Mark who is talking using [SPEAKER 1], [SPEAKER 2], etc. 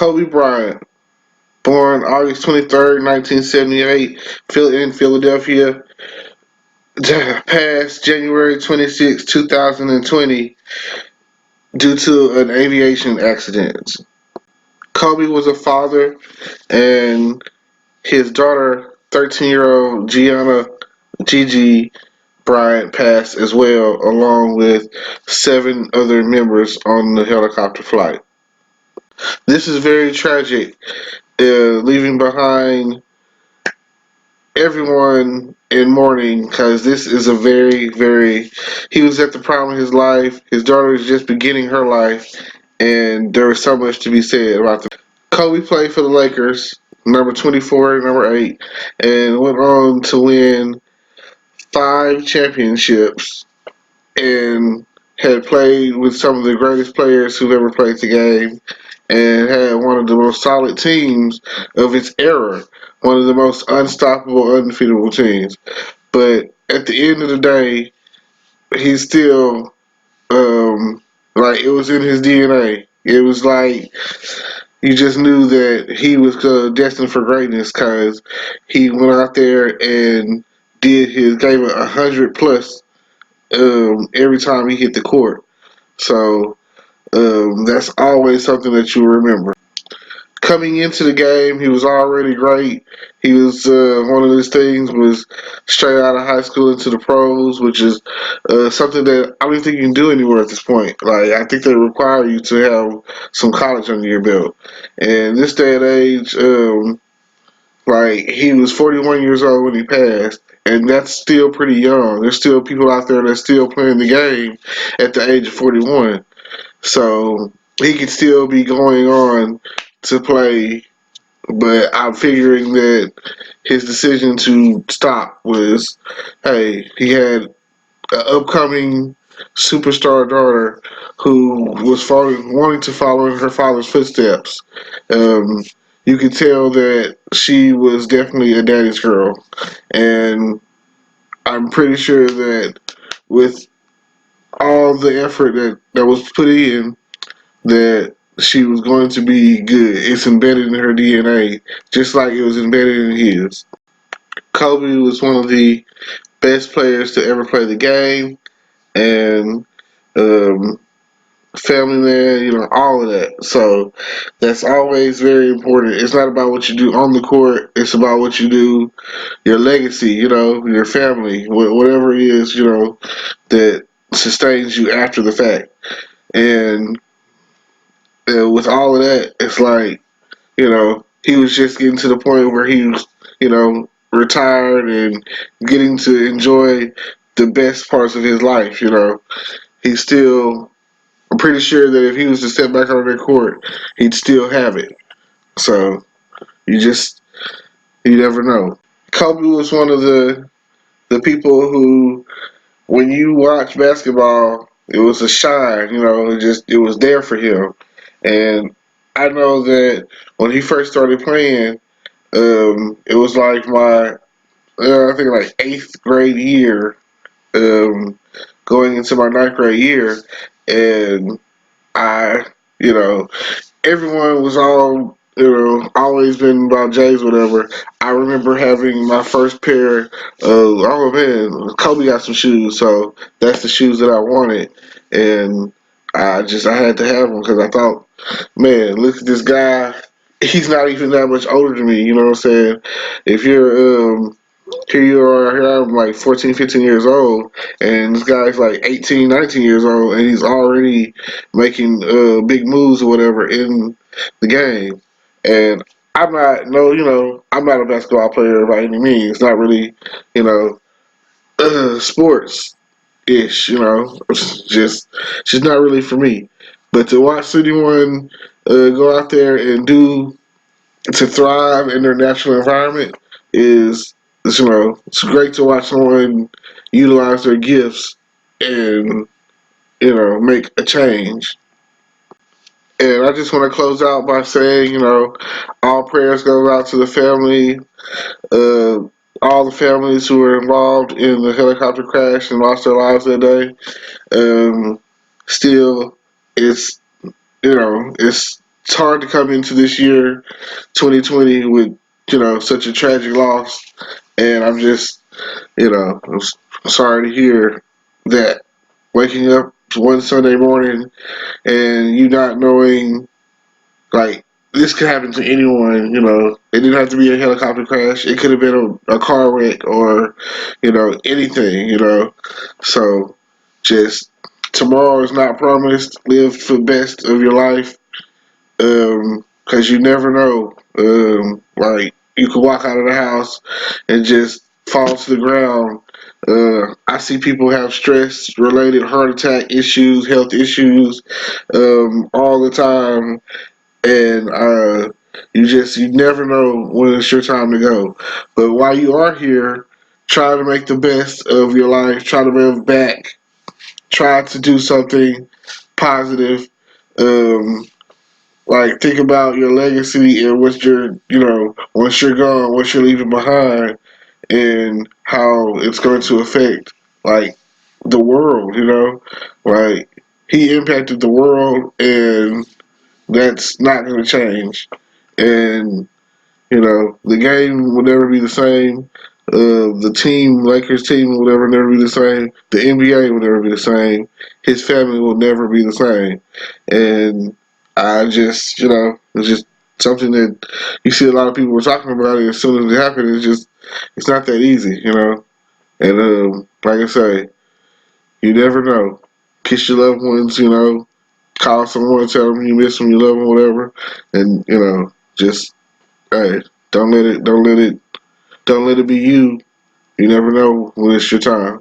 [SPEAKER 1] Kobe Bryant, born August 23rd, 1978, in Philadelphia, passed January 26, 2020, due to an aviation accident. Kobe was a father, and his daughter, 13-year-old Gianna Gigi Bryant, passed as well, along with seven other members on the helicopter flight. This is very tragic, leaving behind everyone in mourning because this is a he was at the prime of his life. His daughter is just beginning her life, and there is so much to be said about them. Kobe played for the Lakers, number 24, number 8, and went on to win five championships, and had played with some of the greatest players who've ever played the game, and had one of the most solid teams of its era, one of the most unstoppable, undefeatable teams. But at the end of the day, he's still like it was in his DNA. It was like you just knew that he was destined for greatness because he went out there and gave it 100 plus every time he hit the court. So that's always something that you remember. Coming into the game, he was already great. He was one of those things was straight out of high school into the pros, which is something that I don't even think you can do anywhere at this point. Like I think they require you to have some college under your belt. And this day and age, like he was 41 years old when he passed, and that's still pretty young. There's still people out there that's still playing the game at the age of 41. So he could still be going on to play, but I'm figuring that his decision to stop was, hey, he had an upcoming superstar daughter who was wanting to follow in her father's footsteps. Um, you could tell that she was definitely a daddy's girl, and I'm pretty sure that with all the effort that was put in, that she was going to be good. It's embedded in her DNA, just like it was embedded in his. Kobe was one of the best players to ever play the game, and um, family man, all of that. So that's always very important. It's not about what you do on the court, it's about what you do, your legacy, your family, whatever it is, that sustains you after the fact. And with all of that, it's like, he was just getting to the point where he was, retired and getting to enjoy the best parts of his life. He's still, I'm pretty sure that if he was to step back on that court, he'd still have it. So you just, you never know. Kobe was one of the people who, when you watch basketball, it was a shine. It was there for him. And I know that when he first started playing, it was like I think like eighth grade year, um, going into my ninth grade year, and I, you know, everyone was all, always been about J's, whatever. I remember having my first pair of, oh man, Kobe got some shoes, so that's the shoes that I wanted, and I had to have them because I thought, man, look at this guy. He's not even that much older than me. You know what I'm saying? If you're here you are, here I'm like 14, 15 years old, and this guy's like 18, 19 years old, and he's already making big moves or whatever in the game. And I'm not a basketball player by any means. Not really, you know, sports ish. It's just not really for me. But to watch anyone go out there and do to thrive in their natural environment it's great to watch someone utilize their gifts and make a change. And I just want to close out by saying, all prayers go out to the family, uh, all the families who were involved in the helicopter crash and lost their lives that day. Still, it's it's it's hard to come into this year, 2020, with such a tragic loss, and I'm just I'm sorry to hear that. Waking up one Sunday morning and you not knowing, like, this could happen to anyone. It didn't have to be a helicopter crash. It could have been a car wreck or anything. So just, tomorrow is not promised. Live for the best of your life, because you never know. Like, you could walk out of the house and just fall to the ground. I see people have stress related heart attack issues, health issues, all the time, and you never know when it's your time to go. But while you are here, try to make the best of your life. Try to live back. Try to do something positive. Um, like, think about your legacy and what once you're gone, what you're leaving behind, and how it's going to affect, like, the world. Like, he impacted the world, and that's not going to change. And the game will never be the same. The team, Lakers team, will never be the same. The NBA will never be the same. His family will never be the same. And I just, it's just something that you see a lot of people were talking about it. As soon as it happened, it's not that easy. And like I say, you never know. Kiss your loved ones. Call someone, tell them you miss them, you love them, whatever. And just, hey, don't let it be you. You never know when it's your time.